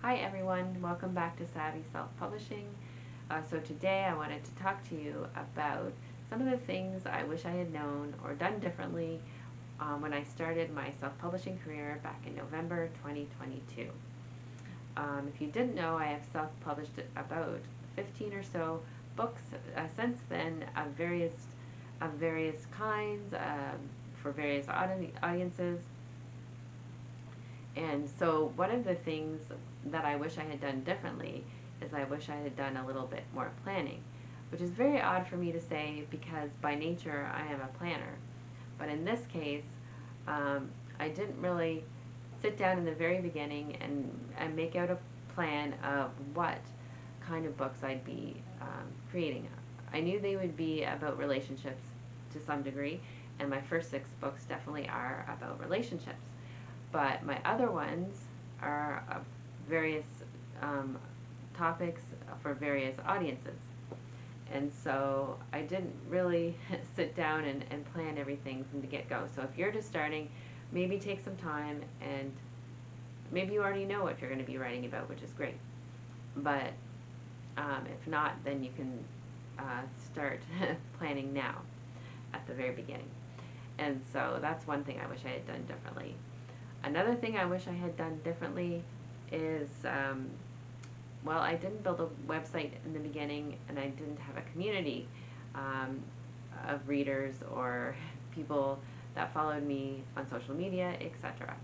Hi everyone, welcome back to Savvy Self-Publishing. So today I wanted to talk to you about some of the things I wish I had known or done differently when I started my self-publishing career back in November 2022. If you didn't know, I have self-published about 15 or so books since then of various kinds for various audiences. And so one of the things that I wish I had done differently is I wish I had done a little bit more planning, which is very odd for me to say because by nature I am a planner. But in this case, I didn't really sit down in the very beginning and make out a plan of what kind of books I'd be creating. I knew they would be about relationships to some degree, and my first 6 books definitely are about relationships. But my other ones are of various um, topics for various audiences. And so I didn't really sit down and plan everything from the get-go. So if you're just starting, maybe take some time, and maybe you already know what you're going to be writing about, which is great. But if not, then you can start planning now at the very beginning. And so that's one thing I wish I had done differently. Another thing I wish I had done differently is, well, I didn't build a website in the beginning, and I didn't have a community um, of readers or people that followed me on social media, etc.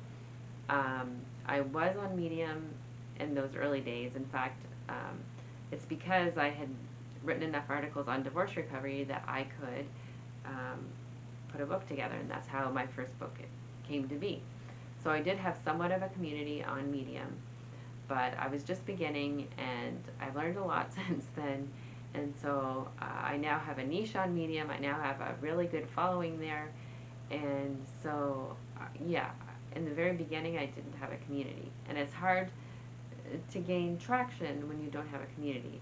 I was on Medium in those early days. In fact, it's because I had written enough articles on divorce recovery that I could um, put a book together, and that's how my first book came to be. So I did have somewhat of a community on Medium, but I was just beginning, and I've learned a lot since then. And so I now have a niche on Medium. I now have a really good following there. And so, yeah, in the very beginning, I didn't have a community. And it's hard to gain traction when you don't have a community.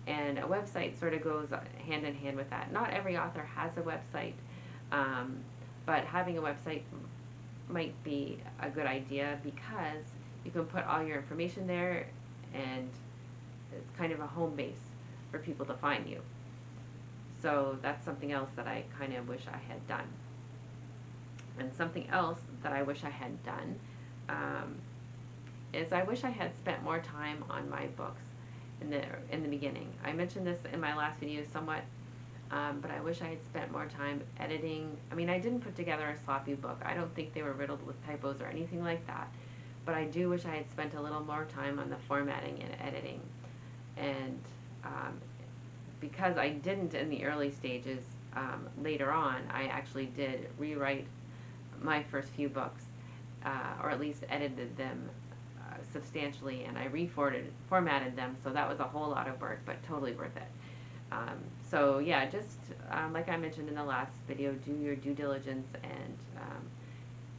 And a website sort of goes hand in hand with that. Not every author has a website, um, but having a website might be a good idea because you can put all your information there, and it's kind of a home base for people to find you. So that's something else that I kind of wish I had done. And something else that I wish I had done um, is I wish I had spent more time on my books in the beginning. I mentioned this in my last video somewhat, but I wish I had spent more time editing. I mean, I didn't put together a sloppy book. I don't think they were riddled with typos or anything like that. But I do wish I had spent a little more time on the formatting and editing. And because I didn't in the early stages, later on, I actually did rewrite my first few books, or at least edited them substantially, and I reformatted them, so that was a whole lot of work, but totally worth it. Um, so yeah, just like I mentioned in the last video, do your due diligence, and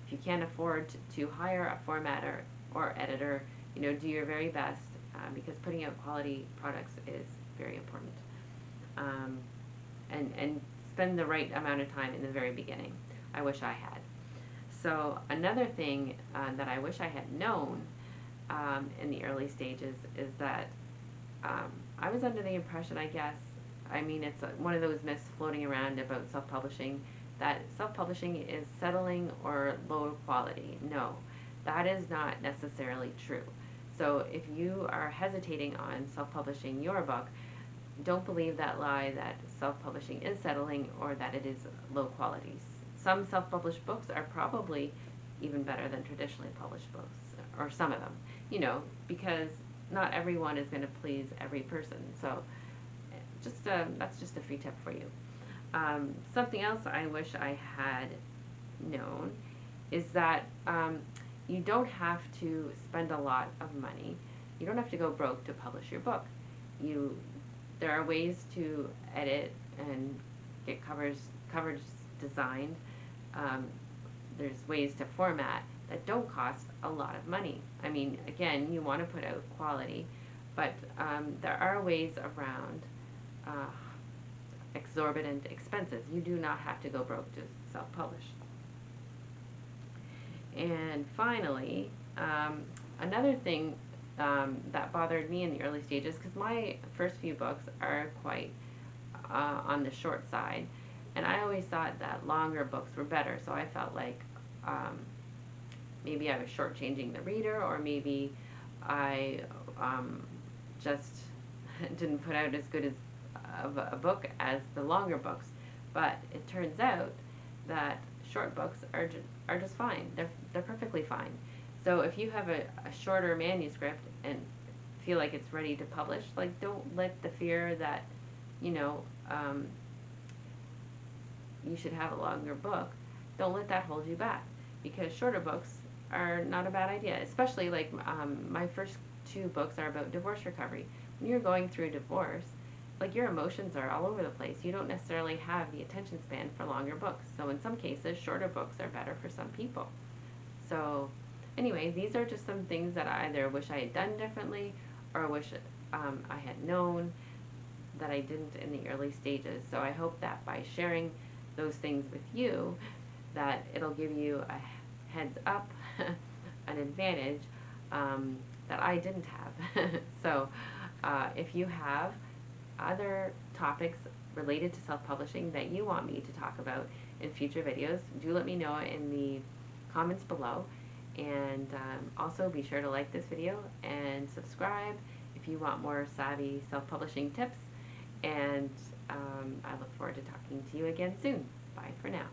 if you can't afford to hire a formatter or editor, do your very best, because putting out quality products is very important. Um, and spend the right amount of time in the very beginning. I wish I had. So another thing that I wish I had known in the early stages is that I was under the impression, I guess, I mean, it's one of those myths floating around about self-publishing, that self-publishing is settling or low quality. No, that is not necessarily true. So if you are hesitating on self-publishing your book, don't believe that lie that self-publishing is settling or that it is low quality. Some self-published books are probably even better than traditionally published books, or some of them, because not everyone is going to please every person. So that's just a free tip for you. Something else I wish I had known is that you don't have to spend a lot of money. You don't have to go broke to publish your book. You There are ways to edit and get covers designed. Um, there's ways to format that don't cost a lot of money. I mean, again, you want to put out quality, but there are ways around uh, exorbitant expenses. You do not have to go broke to self-publish. And finally, another thing that bothered me in the early stages, because my first few books are quite on the short side, and I always thought that longer books were better. So I felt like maybe I was shortchanging the reader, or maybe I just didn't put out as good as of a book as the longer books. But it turns out that short books are just fine. They're perfectly fine. So if you have a shorter manuscript and feel like it's ready to publish, like, don't let the fear that, you know, you should have a longer book, don't let that hold you back, because shorter books are not a bad idea. Especially like my first two books are about divorce recovery. When you're going through a divorce, like, your emotions are all over the place. You don't necessarily have the attention span for longer books. So in some cases, shorter books are better for some people. So anyway, these are just some things that I either wish I had done differently, or wish I had known that I didn't in the early stages. So I hope that by sharing those things with you, that it'll give you a heads up, an advantage that I didn't have. So if you have other topics related to self-publishing that you want me to talk about in future videos, do let me know in the comments below. And also be sure to like this video and subscribe if you want more savvy self-publishing tips. And I look forward to talking to you again soon. Bye for now.